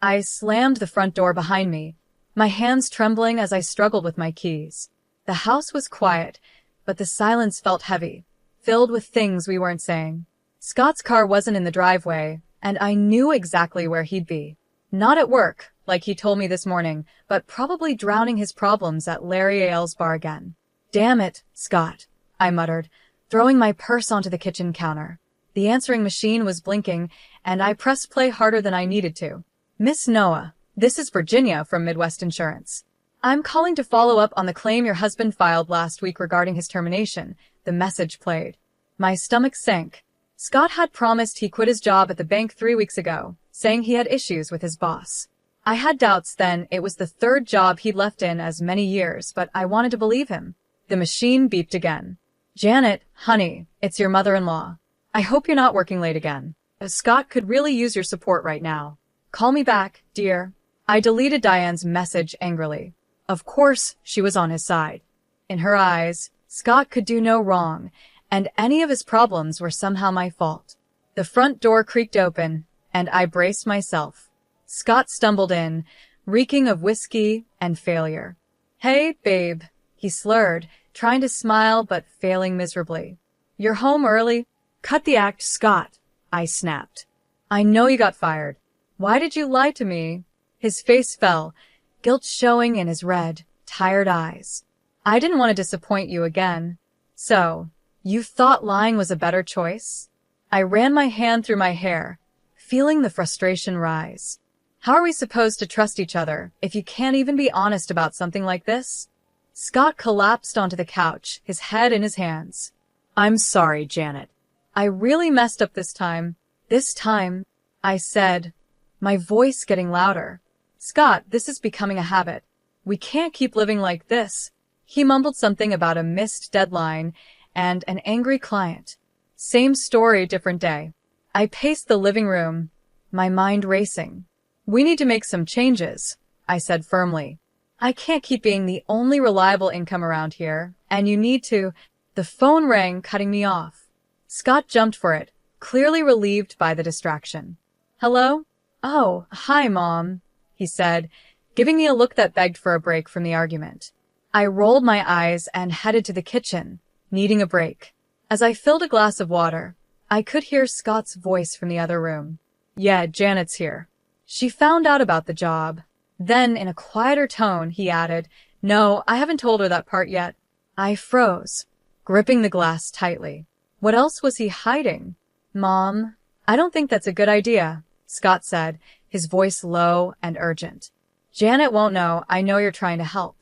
I slammed the front door behind me, my hands trembling as I struggled with my keys. The house was quiet, but the silence felt heavy, filled with things we weren't saying. Scott's car wasn't in the driveway, and I knew exactly where he'd be. Not at work, like he told me this morning, but probably drowning his problems at Larry Ailes' bar again. "Damn it, Scott," I muttered, throwing my purse onto the kitchen counter. The answering machine was blinking, and I pressed play harder than I needed to. "Miss Noah, this is Virginia from Midwest Insurance. I'm calling to follow up on the claim your husband filed last week regarding his termination," the message played. My stomach sank. Scott had promised he quit his job at the bank 3 weeks ago, saying he had issues with his boss. I had doubts then. It was the third job he'd left in as many years, but I wanted to believe him. The machine beeped again. "Janet, honey, it's your mother-in-law. I hope you're not working late again. Scott could really use your support right now. Call me back, dear." I deleted Diane's message angrily. Of course, she was on his side. In her eyes, Scott could do no wrong, and any of his problems were somehow my fault. The front door creaked open, and I braced myself. Scott stumbled in, reeking of whiskey and failure. "Hey, babe," he slurred, trying to smile but failing miserably. "You're home early?" "Cut the act, Scott," I snapped. "I know you got fired. Why did you lie to me?" His face fell, guilt showing in his red, tired eyes. "I didn't want to disappoint you again." "So, you thought lying was a better choice?" I ran my hand through my hair, feeling the frustration rise. How are we supposed to trust each other if you can't even be honest about something like this? Scott collapsed onto the couch, his head in his hands. "I'm sorry, Janet. I really messed up this time." "This time," I said, my voice getting louder. "Scott, this is becoming a habit. We can't keep living like this." He mumbled something about a missed deadline and an angry client. Same story, different day. I paced the living room, my mind racing. "We need to make some changes," I said firmly. "I can't keep being the only reliable income around here, and you need to—" The phone rang, cutting me off. Scott jumped for it, clearly relieved by the distraction. "Hello?" "Oh, hi, Mom," he said, giving me a look that begged for a break from the argument. I rolled my eyes and headed to the kitchen, needing a break. As I filled a glass of water, I could hear Scott's voice from the other room. "Yeah, Janet's here. She found out about the job." Then, in a quieter tone, he added, "No, I haven't told her that part yet." I froze, gripping the glass tightly. What else was he hiding? "Mom, I don't think that's a good idea," Scott said, his voice low and urgent. "Janet won't know. I know you're trying to help."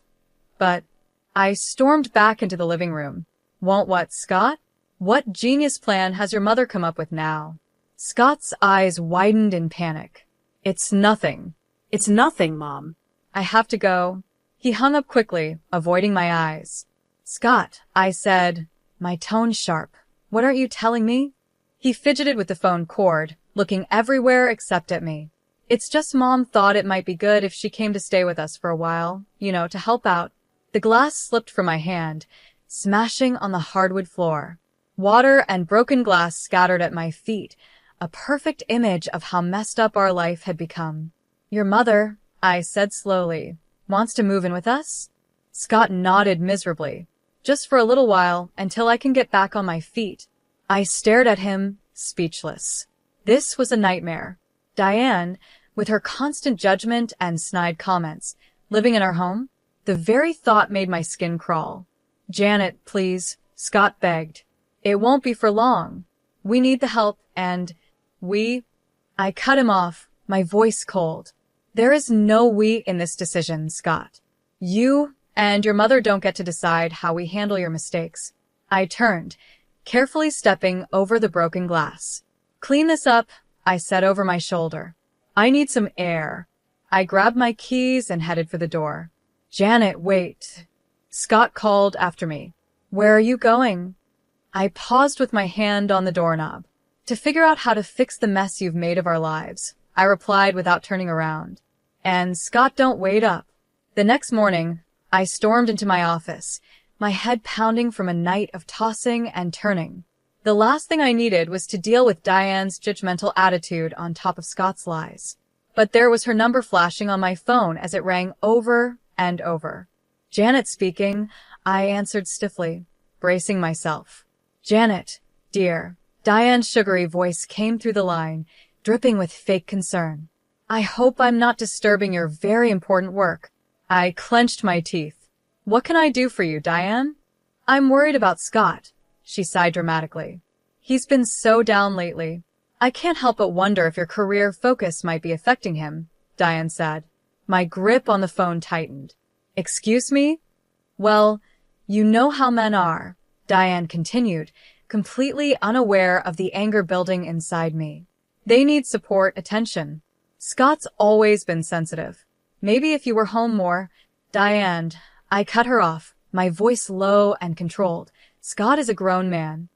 "But—" I stormed back into the living room. "Won't what, Scott? What genius plan has your mother come up with now?" Scott's eyes widened in panic. "It's nothing." "It's nothing, Mom." "I have to go." He hung up quickly, avoiding my eyes. "Scott," I said, my tone sharp. "What aren't you telling me?" He fidgeted with the phone cord, looking everywhere except at me. "It's just Mom thought it might be good if she came to stay with us for a while, to help out." The glass slipped from my hand, smashing on the hardwood floor. Water and broken glass scattered at my feet, a perfect image of how messed up our life had become. "Your mother," I said slowly, "wants to move in with us?" Scott nodded miserably. "Just for a little while, until I can get back on my feet." I stared at him, speechless. This was a nightmare. Diane, with her constant judgment and snide comments, living in our home? The very thought made my skin crawl. "Janet, please," Scott begged. "It won't be for long. We need the help, and I cut him off, my voice cold. "There is no we in this decision, Scott. You and your mother don't get to decide how we handle your mistakes." I turned, carefully stepping over the broken glass. "Clean this up," I said over my shoulder. "I need some air." I grabbed my keys and headed for the door. "Janet, wait." Scott called after me. "Where are you going?" I paused with my hand on the doorknob. "To figure out how to fix the mess you've made of our lives," I replied without turning around. And Scott, don't wait up. The next morning, I stormed into my office, my head pounding from a night of tossing and turning. The last thing I needed was to deal with Diane's judgmental attitude on top of Scott's lies. but there was her number flashing on my phone as it rang over and over. Janet speaking, I answered stiffly, bracing myself. Janet, dear. Diane's sugary voice came through the line, dripping with fake concern. I hope I'm not disturbing your very important work. I clenched my teeth. What can I do for you, Diane? I'm worried about Scott, she sighed dramatically. He's been so down lately. I can't help but wonder if your career focus might be affecting him, Diane said. My grip on the phone tightened. Excuse me? Well, you know how men are, Diane continued, completely unaware of the anger building inside me. They need support, attention. Scott's always been sensitive. Maybe if you were home more, Diane. I cut her off, my voice low and controlled. Scott is a grown man.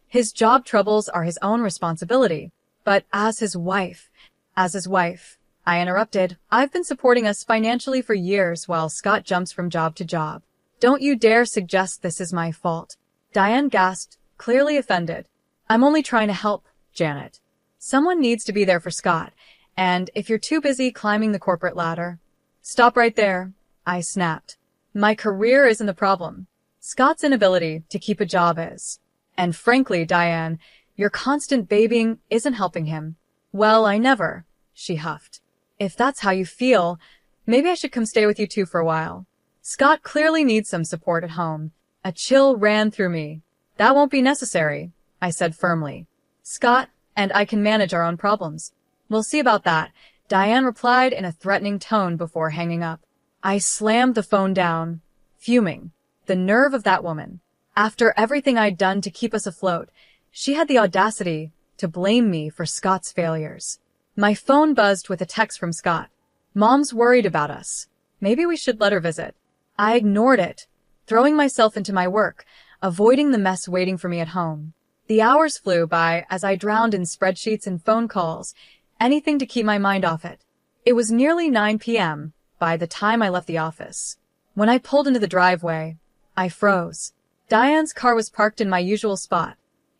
His job troubles are his own responsibility. But as his wife, I interrupted, I've been supporting us financially for years while Scott jumps from job to job. Don't you dare suggest this is my fault. Diane gasped, clearly offended. I'm only trying to help, Janet. Someone needs to be there for Scott, and if you're too busy climbing the corporate ladder... Stop right there, I snapped. My career isn't the problem. Scott's inability to keep a job is. And frankly, Diane, your constant babying isn't helping him. Well, I never, she huffed. If that's how you feel, maybe I should come stay with you two for a while. Scott clearly needs some support at home. A chill ran through me. That won't be necessary, I said firmly. Scott and I can manage our own problems. We'll see about that, Diane replied in a threatening tone before hanging up. I slammed the phone down, fuming. The nerve of that woman. After everything I'd done to keep us afloat, she had the audacity to blame me for Scott's failures. My phone buzzed with a text from Scott. Mom's worried about us. Maybe we should let her visit. I ignored it, throwing myself into my work, avoiding the mess waiting for me at home. The hours flew by as I drowned in spreadsheets and phone calls, anything to keep my mind off it. It was nearly 9 p.m. by the time I left the office. When I pulled into the driveway, I froze. Diane's car was parked in my usual spot.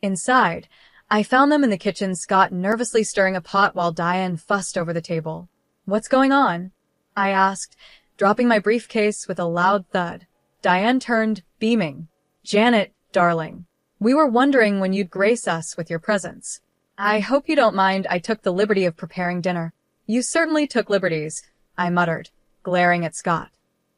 Inside, I found them in the kitchen, Scott nervously stirring a pot while Diane fussed over the table. What's going on? I asked, dropping my briefcase with a loud thud. Diane turned, beaming. Janet, darling. We were wondering when you'd grace us with your presence. I hope you don't mind I took the liberty of preparing dinner. You certainly took liberties, I muttered, glaring at Scott.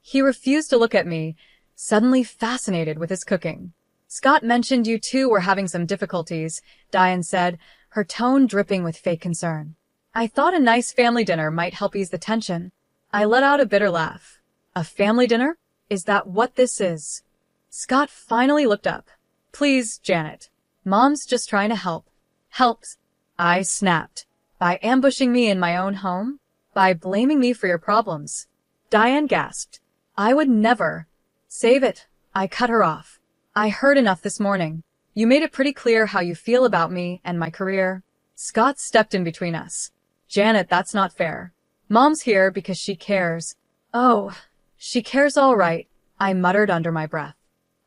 He refused to look at me, suddenly fascinated with his cooking. Scott mentioned you two were having some difficulties, Diane said, her tone dripping with fake concern. I thought a nice family dinner might help ease the tension. I let out a bitter laugh. A family dinner? Is that what this is? Scott finally looked up. Please, Janet. Mom's just trying to help. Helps? I snapped. By ambushing me in my own home? By blaming me for your problems? Diane gasped. I would never. Save it. I cut her off. I heard enough this morning. You made it pretty clear how you feel about me and my career. Scott stepped in between us. Janet, that's not fair. Mom's here because she cares. Oh, she cares all right, I muttered under my breath.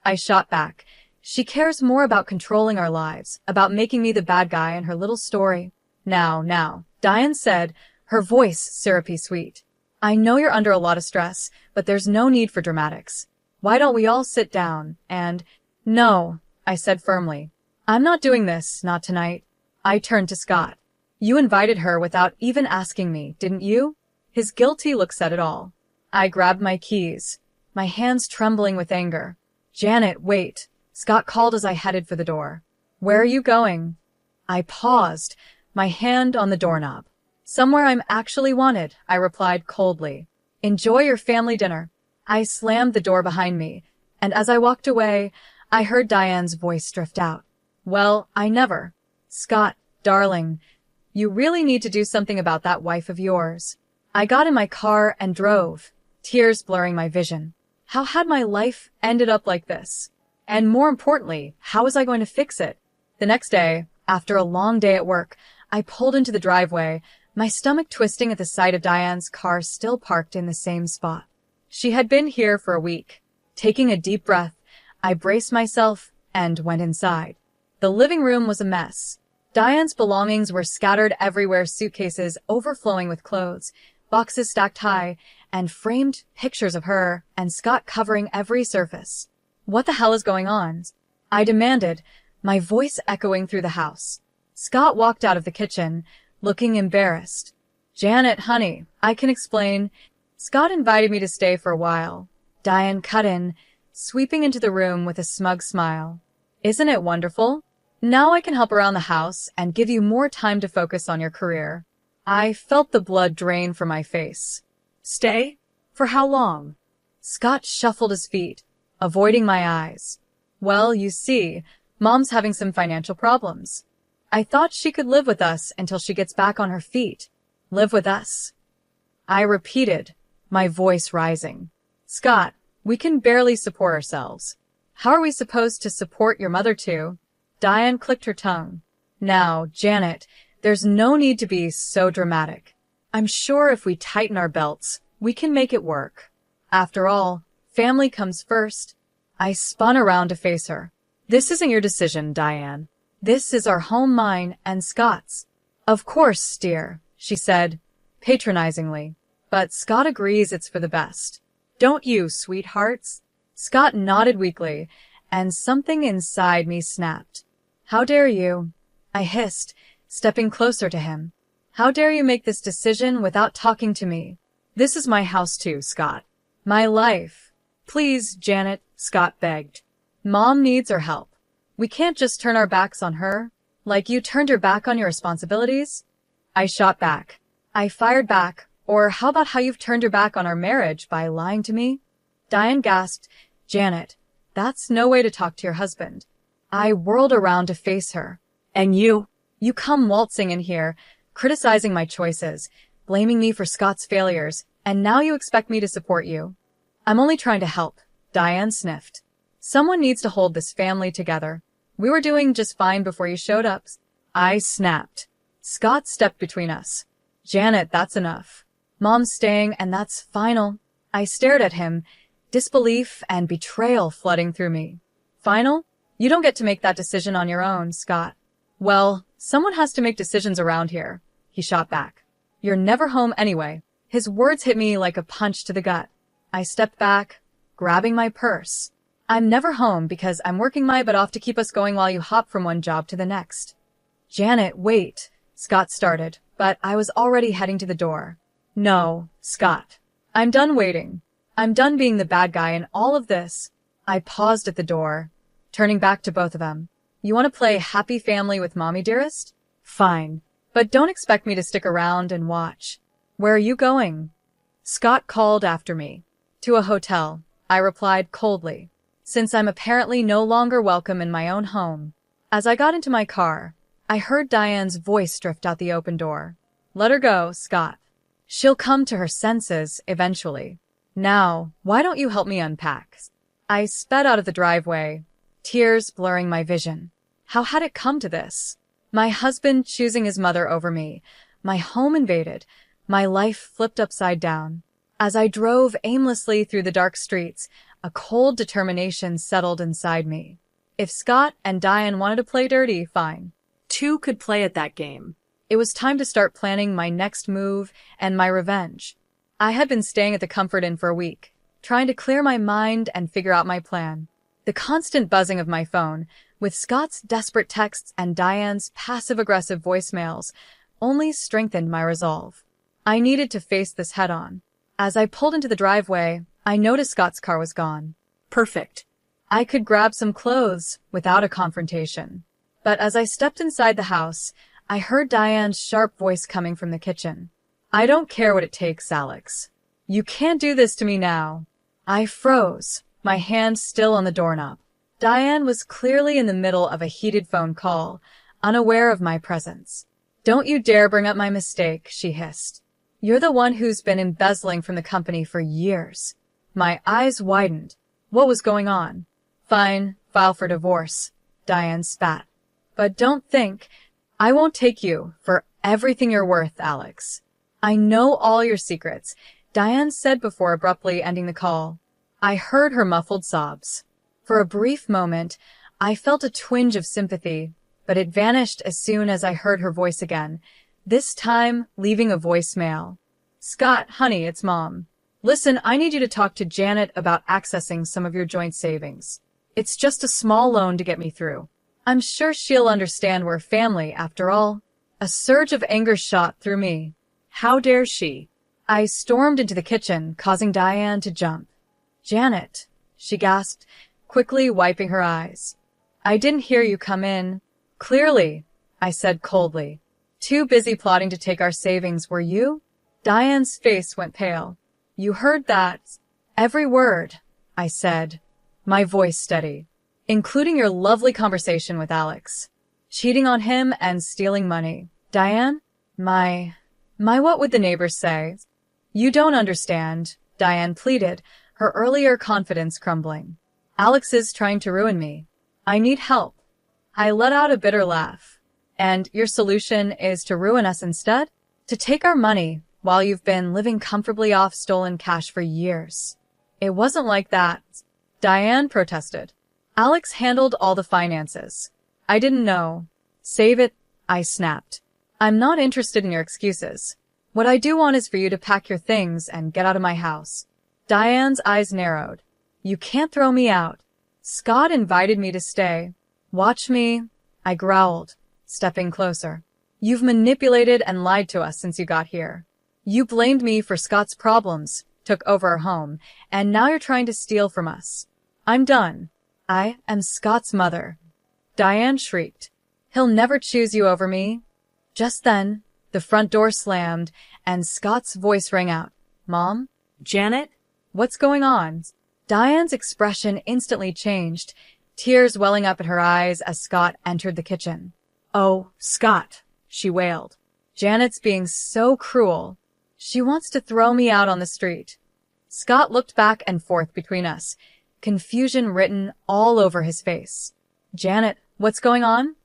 I shot back. She cares more about controlling our lives, about making me the bad guy in her little story. Now, Diane said, her voice syrupy sweet. I know you're under a lot of stress, but there's no need for dramatics. Why don't we all sit down and... No, I said firmly. I'm not doing this, not tonight. I turned to Scott. You invited her without even asking me, didn't you? His guilty look said it all. I grabbed my keys, my hands trembling with anger. Janet, wait. Scott called as I headed for the door. Where are you going? I paused, my hand on the doorknob. Somewhere I'm actually wanted, I replied coldly. Enjoy your family dinner. I slammed the door behind me, and as I walked away, I heard Diane's voice drift out. Well, I never. Scott, darling, you really need to do something about that wife of yours. I got in my car and drove, tears blurring my vision. How had my life ended up like this? And more importantly, how was I going to fix it? The next day, after a long day at work, I pulled into the driveway, my stomach twisting at the sight of Diane's car still parked in the same spot. She had been here for a week. Taking a deep breath, I braced myself and went inside. The living room was a mess. Diane's belongings were scattered everywhere, suitcases overflowing with clothes, boxes stacked high, and framed pictures of her and Scott covering every surface. What the hell is going on? I demanded, my voice echoing through the house. Scott walked out of the kitchen, looking embarrassed. Janet, honey, I can explain. Scott invited me to stay for a while. Diane cut in, sweeping into the room with a smug smile. Isn't it wonderful? Now I can help around the house and give you more time to focus on your career. I felt the blood drain from my face. Stay? For how long? Scott shuffled his feet, avoiding my eyes. Well, you see, Mom's having some financial problems. I thought she could live with us until she gets back on her feet. Live with us? I repeated, my voice rising. Scott, we can barely support ourselves. How are we supposed to support your mother too? Diane clicked her tongue. Now, Janet, there's no need to be so dramatic. I'm sure if we tighten our belts, we can make it work. After all, family comes first. I spun around to face her. This isn't your decision, Diane. This is our home, mine and Scott's. Of course, dear, she said, patronizingly. But Scott agrees it's for the best. Don't you, sweethearts? Scott nodded weakly, and something inside me snapped. How dare you? I hissed, stepping closer to him. How dare you make this decision without talking to me? This is my house too, Scott. My life. Please, Janet, Scott begged. Mom needs our help. We can't just turn our backs on her, like you turned your back on your responsibilities. I shot back. I fired back. Or how about how you've turned your back on our marriage by lying to me? Diane gasped. Janet, that's no way to talk to your husband. I whirled around to face her. And you come waltzing in here, criticizing my choices, blaming me for Scott's failures, and now you expect me to support you. I'm only trying to help, Diane sniffed. Someone needs to hold this family together. We were doing just fine before you showed up. I snapped. Scott stepped between us. Janet, that's enough. Mom's staying, and that's final. I stared at him, disbelief and betrayal flooding through me. Final? You don't get to make that decision on your own, Scott. Well, someone has to make decisions around here, he shot back. You're never home anyway. His words hit me like a punch to the gut. I stepped back, grabbing my purse. I'm never home because I'm working my butt off to keep us going while you hop from one job to the next. Janet, wait, Scott started, but I was already heading to the door. No, Scott. I'm done waiting. I'm done being the bad guy in all of this. I paused at the door, turning back to both of them. You want to play happy family with Mommy, dearest? Fine. But don't expect me to stick around and watch. Where are you going? Scott called after me. To a hotel, I replied coldly, since I'm apparently no longer welcome in my own home. As I got into my car, I heard Diane's voice drift out the open door. Let her go, Scott. She'll come to her senses eventually. Now, why don't you help me unpack? I sped out of the driveway, tears blurring my vision. How had it come to this? My husband choosing his mother over me, my home invaded, my life flipped upside down. As I drove aimlessly through the dark streets, a cold determination settled inside me. If Scott and Diane wanted to play dirty, fine. Two could play at that game. It was time to start planning my next move and my revenge. I had been staying at the Comfort Inn for a week, trying to clear my mind and figure out my plan. The constant buzzing of my phone, with Scott's desperate texts and Diane's passive-aggressive voicemails, only strengthened my resolve. I needed to face this head-on. As I pulled into the driveway, I noticed Scott's car was gone. Perfect. I could grab some clothes without a confrontation. But as I stepped inside the house, I heard Diane's sharp voice coming from the kitchen. I don't care what it takes, Alex. You can't do this to me now. I froze, my hand still on the doorknob. Diane was clearly in the middle of a heated phone call, unaware of my presence. Don't you dare bring up my mistake, she hissed. You're the one who's been embezzling from the company for years. My eyes widened. What was going on? Fine, file for divorce, Diane spat. But don't think, I won't take you for everything you're worth, Alex. I know all your secrets, Diane said before abruptly ending the call. I heard her muffled sobs. For a brief moment, I felt a twinge of sympathy, but it vanished as soon as I heard her voice again, this time leaving a voicemail. Scott, honey, it's Mom. Listen, I need you to talk to Janet about accessing some of your joint savings. It's just a small loan to get me through. I'm sure she'll understand we're family, after all. A surge of anger shot through me. How dare she? I stormed into the kitchen, causing Diane to jump. Janet, she gasped, quickly wiping her eyes. I didn't hear you come in. Clearly, I said coldly. Too busy plotting to take our savings, were you? Diane's face went pale. You heard that? Every word, I said, my voice steady. Including your lovely conversation with Alex. Cheating on him and stealing money. Diane? My what would the neighbors say? You don't understand, Diane pleaded, her earlier confidence crumbling. Alex is trying to ruin me. I need help. I let out a bitter laugh. And your solution is to ruin us instead? To take our money while you've been living comfortably off stolen cash for years. It wasn't like that, Diane protested. Alex handled all the finances. I didn't know. Save it, I snapped. I'm not interested in your excuses. What I do want is for you to pack your things and get out of my house. Diane's eyes narrowed. You can't throw me out. Scott invited me to stay. Watch me, I growled, stepping closer. You've manipulated and lied to us since you got here. You blamed me for Scott's problems, took over our home, and now you're trying to steal from us. I'm done. I am Scott's mother. Diane shrieked. He'll never choose you over me. Just then, the front door slammed, and Scott's voice rang out. Mom? Janet? What's going on? Diane's expression instantly changed, tears welling up in her eyes as Scott entered the kitchen. Oh, Scott, she wailed. Janet's being so cruel. She wants to throw me out on the street. Scott looked back and forth between us, confusion written all over his face. Janet, what's going on?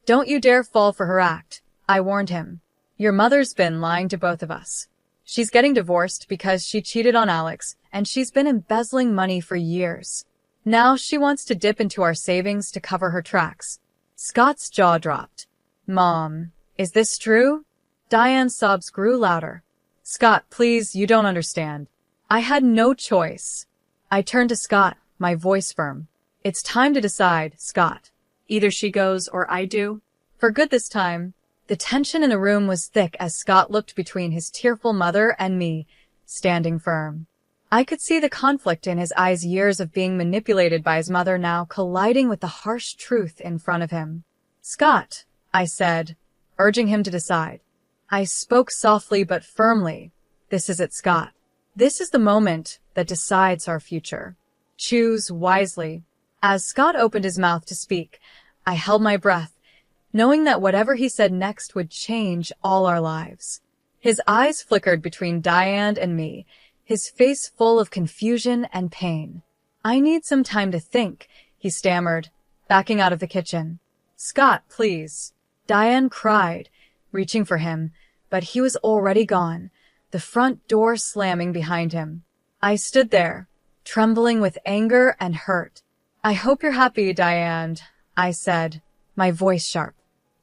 Don't you dare fall for her act, I warned him. Your mother's been lying to both of us. She's getting divorced because she cheated on Alex, and she's been embezzling money for years. Now she wants to dip into our savings to cover her tracks. Scott's jaw dropped. Mom, is this true? Diane's sobs grew louder. Scott, please, you don't understand. I had no choice. I turned to Scott, my voice firm. It's time to decide, Scott. Either she goes or I do. For good this time. The tension in the room was thick as Scott looked between his tearful mother and me, standing firm. I could see the conflict in his eyes, years of being manipulated by his mother now colliding with the harsh truth in front of him. Scott, I said, urging him to decide. I spoke softly but firmly. This is it, Scott. This is the moment that decides our future. Choose wisely. As Scott opened his mouth to speak, I held my breath, knowing that whatever he said next would change all our lives. His eyes flickered between Diane and me, his face full of confusion and pain. I need some time to think, he stammered, backing out of the kitchen. Scott, please. Diane cried, reaching for him, but he was already gone, the front door slamming behind him. I stood there, trembling with anger and hurt. I hope you're happy, Diane, I said, my voice sharp.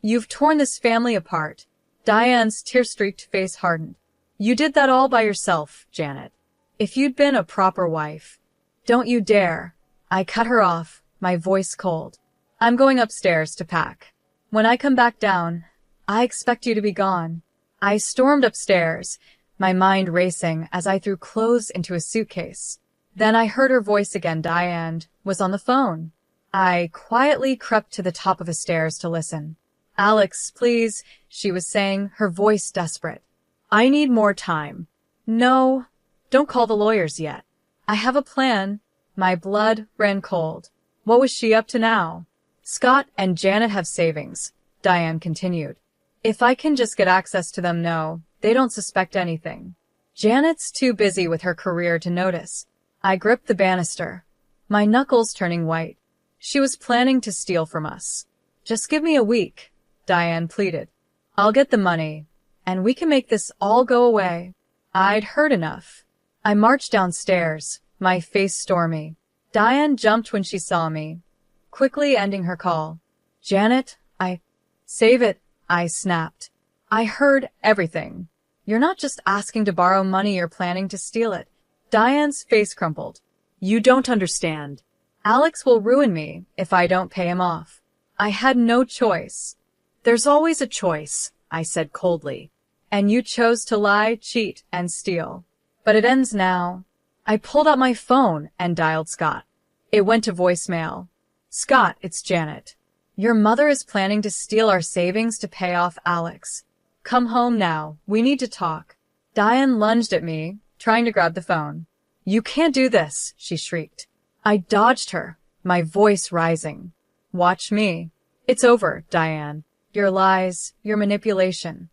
You've torn this family apart. Diane's tear-streaked face hardened. You did that all by yourself, Janet. If you'd been a proper wife. Don't you dare. I cut her off, my voice cold. I'm going upstairs to pack. When I come back down, I expect you to be gone. I stormed upstairs, my mind racing as I threw clothes into a suitcase. Then I heard her voice again. Diane was on the phone. I quietly crept to the top of the stairs to listen. Alex, please, she was saying, her voice desperate. I need more time. No, don't call the lawyers yet. I have a plan. My blood ran cold. What was she up to now? Scott and Janet have savings, Diane continued. If I can just get access to them, no, they don't suspect anything. Janet's too busy with her career to notice. I gripped the banister, my knuckles turning white. She was planning to steal from us. Just give me a week, Diane pleaded. I'll get the money, and we can make this all go away. I'd heard enough. I marched downstairs, my face stormy. Diane jumped when she saw me, quickly ending her call. Janet, Save it, I snapped. I heard everything. You're not just asking to borrow money, you're planning to steal it. Diane's face crumpled. You don't understand. Alex will ruin me if I don't pay him off. I had no choice. There's always a choice, I said coldly. And you chose to lie, cheat, and steal. But it ends now. I pulled out my phone and dialed Scott. It went to voicemail. Scott, it's Janet. Your mother is planning to steal our savings to pay off Alex. Come home now. We need to talk. Diane lunged at me, trying to grab the phone. You can't do this, she shrieked. I dodged her, my voice rising. Watch me. It's over, Diane. Your lies, your manipulation.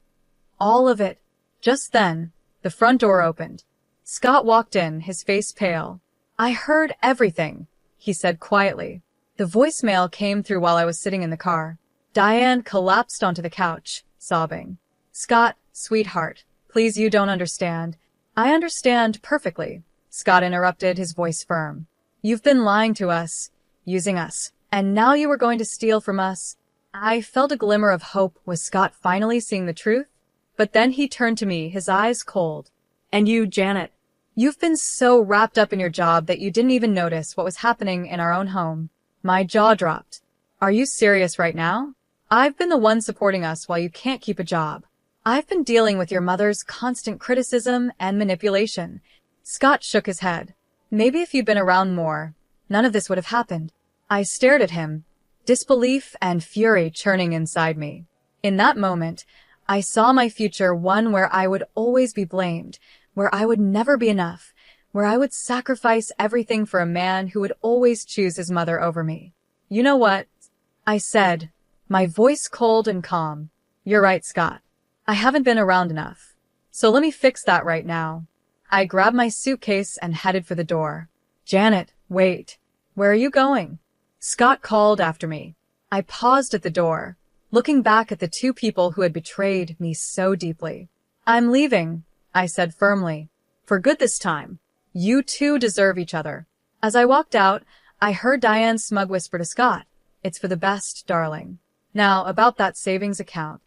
All of it. Just then, the front door opened. Scott walked in, his face pale. I heard everything, he said quietly. The voicemail came through while I was sitting in the car. Diane collapsed onto the couch, sobbing. Scott, sweetheart, please, you don't understand. I understand perfectly, Scott interrupted, his voice firm. You've been lying to us, using us, and now you are going to steal from us. I felt a glimmer of hope. Was Scott finally seeing the truth? But then he turned to me, his eyes cold. And you, Janet, you've been so wrapped up in your job that you didn't even notice what was happening in our own home. My jaw dropped. Are you serious right now? I've been the one supporting us while you can't keep a job. I've been dealing with your mother's constant criticism and manipulation. Scott shook his head. Maybe if you'd been around more, none of this would have happened. I stared at him, disbelief and fury churning inside me. In that moment, I saw my future, one where I would always be blamed, where I would never be enough, where I would sacrifice everything for a man who would always choose his mother over me. You know what? I said, my voice cold and calm. You're right, Scott. I haven't been around enough. So let me fix that right now. I grabbed my suitcase and headed for the door. Janet, wait. Where are you going? Scott called after me. I paused at the door, looking back at the two people who had betrayed me so deeply. I'm leaving, I said firmly. For good this time. You two deserve each other. As I walked out, I heard Diane's smug whisper to Scott. It's for the best, darling. Now, about that savings account.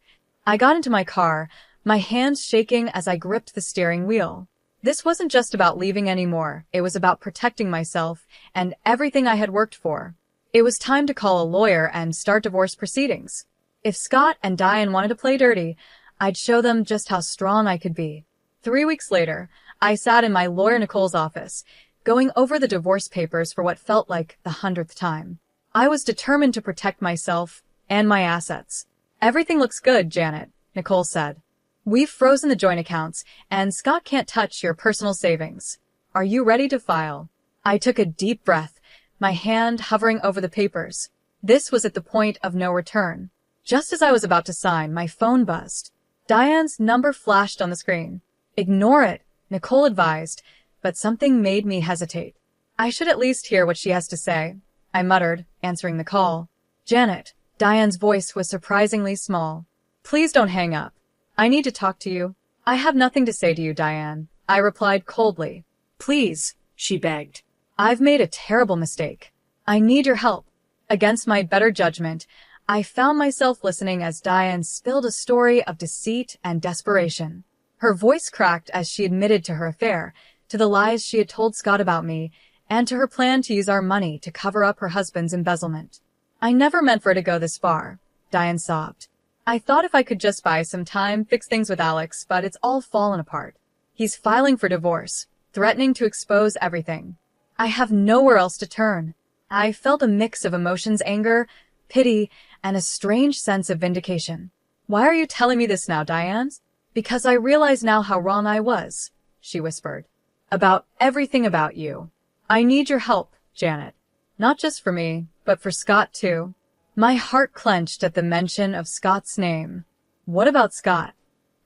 I got into my car, my hands shaking as I gripped the steering wheel. This wasn't just about leaving anymore. It was about protecting myself and everything I had worked for. It was time to call a lawyer and start divorce proceedings. If Scott and Diane wanted to play dirty, I'd show them just how strong I could be. 3 weeks later, I sat in my lawyer Nicole's office, going over the divorce papers for what felt like the 100th time. I was determined to protect myself and my assets. Everything looks good, Janet, Nicole said. We've frozen the joint accounts, and Scott can't touch your personal savings. Are you ready to file? I took a deep breath, my hand hovering over the papers. This was at the point of no return. Just as I was about to sign, my phone buzzed. Diane's number flashed on the screen. Ignore it, Nicole advised, but something made me hesitate. I should at least hear what she has to say, I muttered, answering the call. Janet, Diane's voice was surprisingly small. Please don't hang up. I need to talk to you. I have nothing to say to you, Diane, I replied coldly. Please, she begged. I've made a terrible mistake. I need your help. Against my better judgment, I found myself listening as Diane spilled a story of deceit and desperation. Her voice cracked as she admitted to her affair, to the lies she had told Scott about me, and to her plan to use our money to cover up her husband's embezzlement. I never meant for it to go this far, Diane sobbed. I thought if I could just buy some time, fix things with Alex, but it's all fallen apart. He's filing for divorce, threatening to expose everything. I have nowhere else to turn. I felt a mix of emotions, anger, pity, and a strange sense of vindication. Why are you telling me this now, Diane? Because I realize now how wrong I was, she whispered. About everything about you. I need your help, Janet. Not just for me, but for Scott too. My heart clenched at the mention of Scott's name. What about Scott?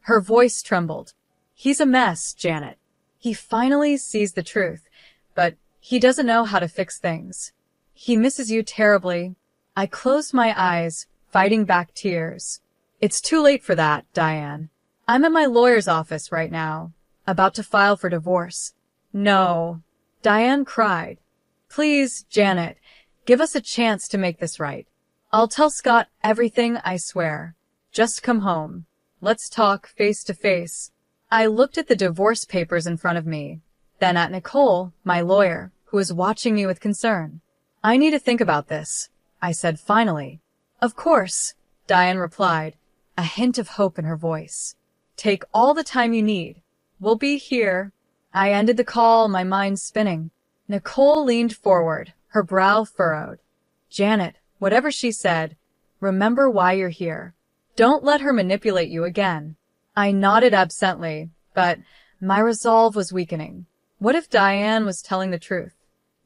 Her voice trembled. He's a mess, Janet. He finally sees the truth, but he doesn't know how to fix things. He misses you terribly. I closed my eyes, fighting back tears. It's too late for that, Diane. I'm at my lawyer's office right now, about to file for divorce. No, Diane cried. Please, Janet, give us a chance to make this right. I'll tell Scott everything, I swear. Just come home. Let's talk face to face. I looked at the divorce papers in front of me, then at Nicole, my lawyer, who was watching me with concern. I need to think about this, I said finally. Of course, Diane replied, a hint of hope in her voice. Take all the time you need. We'll be here. I ended the call, my mind spinning. Nicole leaned forward, her brow furrowed. Janet, whatever she said, remember why you're here. Don't let her manipulate you again. I nodded absently, but my resolve was weakening. What if Diane was telling the truth?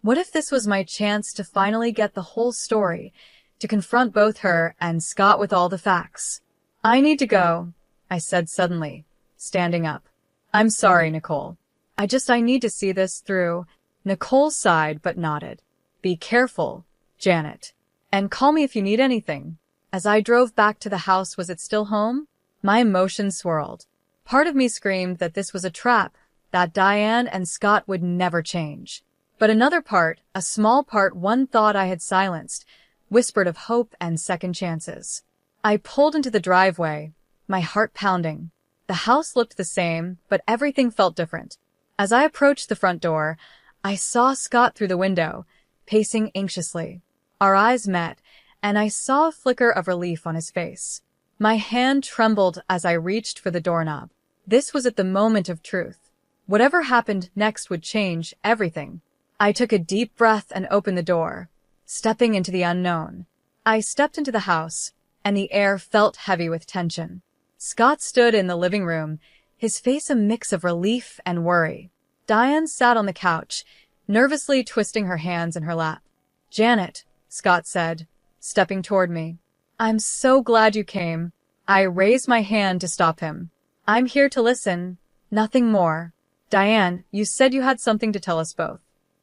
What if this was my chance to finally get the whole story, to confront both her and Scott with all the facts? I need to go, I said suddenly, standing up. I'm sorry, Nicole. I need to see this through. Nicole sighed but nodded. Be careful, Janet. And call me if you need anything. As I drove back to the house, was it still home? My emotions swirled. Part of me screamed that this was a trap, that Diane and Scott would never change. But another part, a small part one thought I had silenced, whispered of hope and second chances. I pulled into the driveway, my heart pounding. The house looked the same, but everything felt different. As I approached the front door, I saw Scott through the window, pacing anxiously. Our eyes met, and I saw a flicker of relief on his face. My hand trembled as I reached for the doorknob. This was at the moment of truth. Whatever happened next would change everything. I took a deep breath and opened the door, stepping into the unknown. I stepped into the house, and the air felt heavy with tension. Scott stood in the living room, his face a mix of relief and worry. Diane sat on the couch, nervously twisting her hands in her lap. Janet, Scott said, stepping toward me. I'm so glad you came. I raised my hand to stop him. I'm here to listen, nothing more. Diane, you said you had something to tell us both.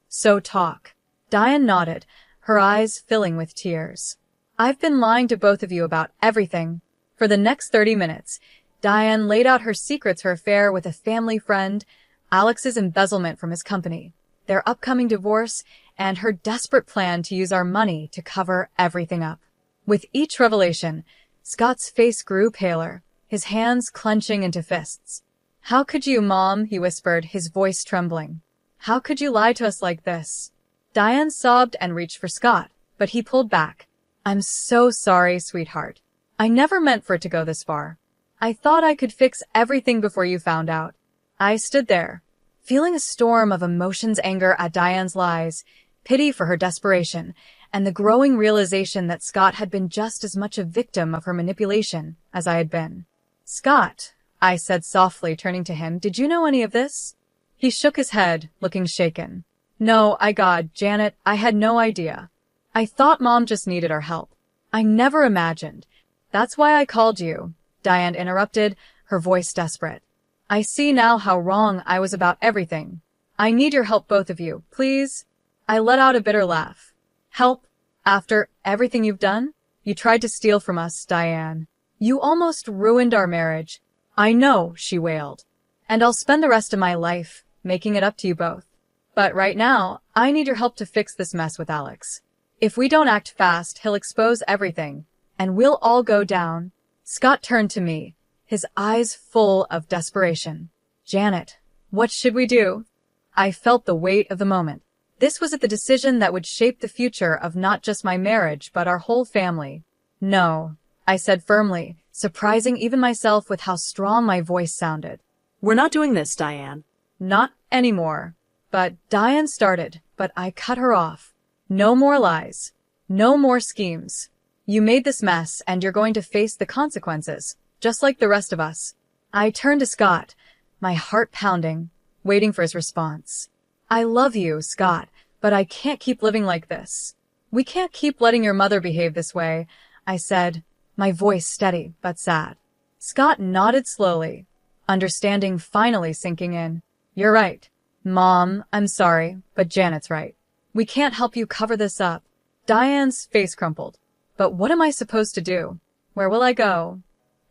So talk. Diane nodded, her eyes filling with tears. I've been lying to both of you about everything. For the next 30 minutes, Diane laid out her secrets, her affair with a family friend, Alex's embezzlement from his company, their upcoming divorce, and her desperate plan to use our money to cover everything up. With each revelation, Scott's face grew paler, his hands clenching into fists. How could you, Mom? He whispered, his voice trembling. How could you lie to us like this? Diane sobbed and reached for Scott, but he pulled back. I'm so sorry, sweetheart. I never meant for it to go this far. I thought I could fix everything before you found out. I stood there, feeling a storm of emotions, anger at Diane's lies, pity for her desperation, and the growing realization that Scott had been just as much a victim of her manipulation as I had been. Scott, I said softly, turning to him, did you know any of this? He shook his head, looking shaken. No, Janet, I had no idea. I thought Mom just needed our help. I never imagined. That's why I called you, Diane interrupted, her voice desperate. I see now how wrong I was about everything. I need your help, both of you, please. I let out a bitter laugh. Help? After everything you've done? You tried to steal from us, Diane. You almost ruined our marriage. I know, she wailed. And I'll spend the rest of my life making it up to you both. But right now, I need your help to fix this mess with Alex. If we don't act fast, he'll expose everything, and we'll all go down. Scott turned to me, his eyes full of desperation. Janet, what should we do? I felt the weight of the moment. This was the decision that would shape the future of not just my marriage, but our whole family. No, I said firmly, surprising even myself with how strong my voice sounded. We're not doing this, Diane. Not anymore. But Diane started, but I cut her off. No more lies. No more schemes. You made this mess, and you're going to face the consequences, just like the rest of us. I turned to Scott, my heart pounding, waiting for his response. I love you, Scott, but I can't keep living like this. We can't keep letting your mother behave this way, I said, my voice steady but sad. Scott nodded slowly, understanding finally sinking in. You're right. Mom, I'm sorry, but Janet's right. We can't help you cover this up. Diane's face crumpled. But what am I supposed to do? Where will I go?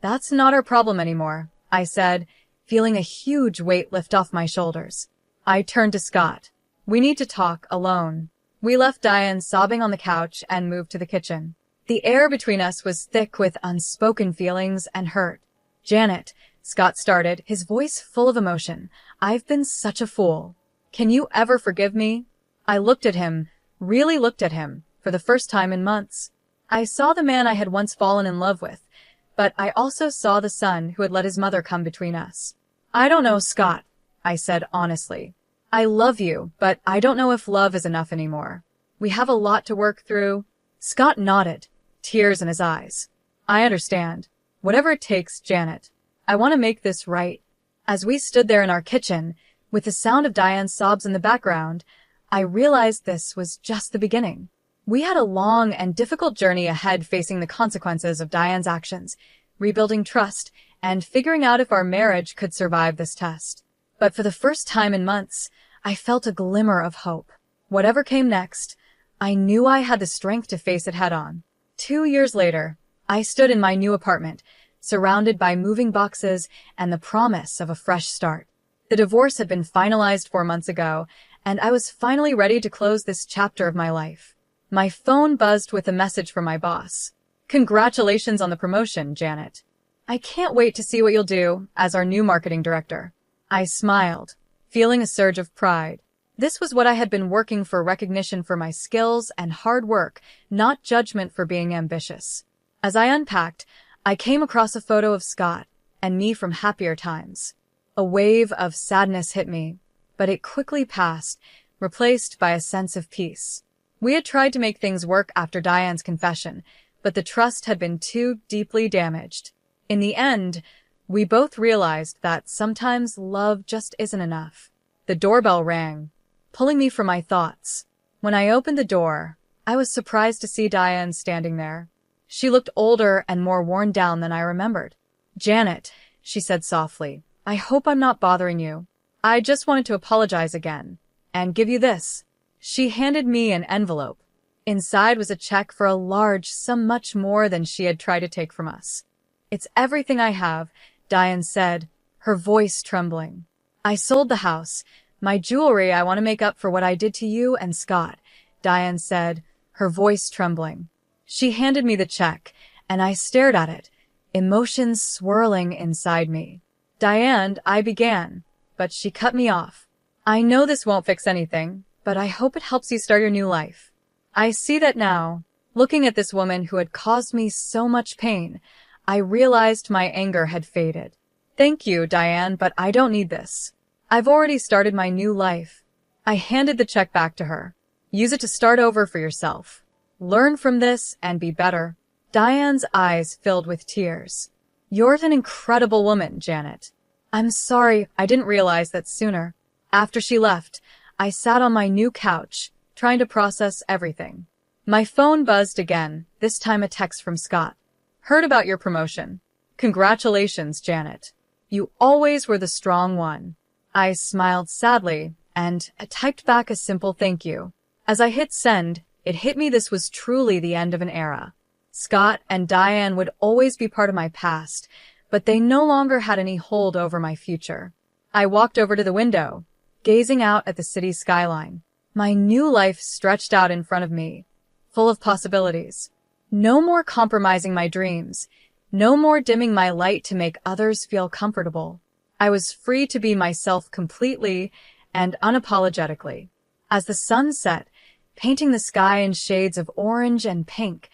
That's not our problem anymore, I said, feeling a huge weight lift off my shoulders. I turned to Scott. We need to talk alone. We left Diane sobbing on the couch and moved to the kitchen. The air between us was thick with unspoken feelings and hurt. "Janet," Scott started, his voice full of emotion, "I've been such a fool. Can you ever forgive me?" I looked at him, really looked at him, for the first time in months. I saw the man I had once fallen in love with, but I also saw the son who had let his mother come between us. "I don't know, Scott," I said honestly. "I love you, but I don't know if love is enough anymore. We have a lot to work through." Scott nodded, tears in his eyes. "I understand. Whatever it takes, Janet. I want to make this right." As we stood there in our kitchen, with the sound of Diane's sobs in the background, I realized this was just the beginning. We had a long and difficult journey ahead, facing the consequences of Diane's actions, rebuilding trust, and figuring out if our marriage could survive this test. But for the first time in months, I felt a glimmer of hope. Whatever came next, I knew I had the strength to face it head-on. 2 years later, I stood in my new apartment, surrounded by moving boxes and the promise of a fresh start. The divorce had been finalized 4 months ago, and I was finally ready to close this chapter of my life. My phone buzzed with a message from my boss. "Congratulations on the promotion, Janet. I can't wait to see what you'll do as our new marketing director." I smiled, feeling a surge of pride. This was what I had been working for, recognition for my skills and hard work, not judgment for being ambitious. As I unpacked, I came across a photo of Scott and me from happier times. A wave of sadness hit me, but it quickly passed, replaced by a sense of peace. We had tried to make things work after Diane's confession, but the trust had been too deeply damaged. In the end, we both realized that sometimes love just isn't enough. The doorbell rang, pulling me from my thoughts. When I opened the door, I was surprised to see Diane standing there. She looked older and more worn down than I remembered. "Janet," she said softly, "I hope I'm not bothering you. I just wanted to apologize again and give you this." She handed me an envelope. Inside was a check for a large sum, much more than she had tried to take from us. "It's everything I have," Diane said, her voice trembling. "I sold the house, my jewelry. I want to make up for what I did to you and Scott," Diane said, her voice trembling. She handed me the check, and I stared at it, emotions swirling inside me. "Diane," I began, but she cut me off. "I know this won't fix anything, but I hope it helps you start your new life. I see that now." Looking at this woman who had caused me so much pain, I realized my anger had faded. "Thank you, Diane, but I don't need this. I've already started my new life." I handed the check back to her. "Use it to start over for yourself. Learn from this and be better." Diane's eyes filled with tears. "You're an incredible woman, Janet. I'm sorry I didn't realize that sooner." After she left, I sat on my new couch, trying to process everything. My phone buzzed again, this time a text from Scott. "Heard about your promotion. Congratulations, Janet. You always were the strong one." I smiled sadly and typed back a simple thank you. As I hit send, it hit me this was truly the end of an era. Scott and Diane would always be part of my past, but they no longer had any hold over my future. I walked over to the window, gazing out at the city skyline. My new life stretched out in front of me, full of possibilities. No more compromising my dreams, no more dimming my light to make others feel comfortable. I was free to be myself completely and unapologetically. As the sun set, painting the sky in shades of orange and pink,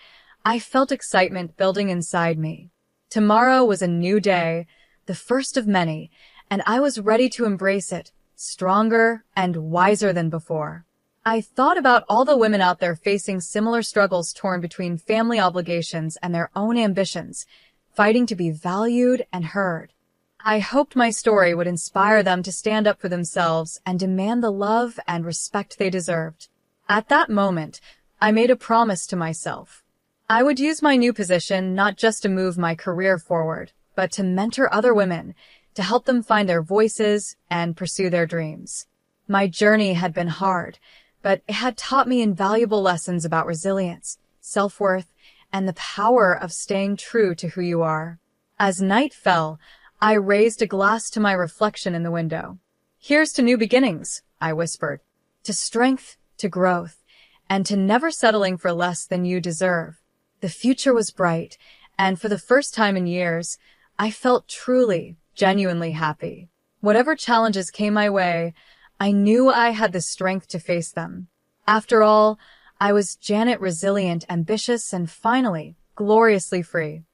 I felt excitement building inside me. Tomorrow was a new day, the first of many, and I was ready to embrace it, stronger and wiser than before. I thought about all the women out there facing similar struggles, torn between family obligations and their own ambitions, fighting to be valued and heard. I hoped my story would inspire them to stand up for themselves and demand the love and respect they deserved. At that moment, I made a promise to myself. I would use my new position not just to move my career forward, but to mentor other women, to help them find their voices and pursue their dreams. My journey had been hard, but it had taught me invaluable lessons about resilience, self-worth, and the power of staying true to who you are. As night fell, I raised a glass to my reflection in the window. "Here's to new beginnings," I whispered, "to strength, to growth, and to never settling for less than you deserve." The future was bright, and for the first time in years, I felt truly, genuinely happy. Whatever challenges came my way, I knew I had the strength to face them. After all, I was Janet, resilient, ambitious, and finally, gloriously free.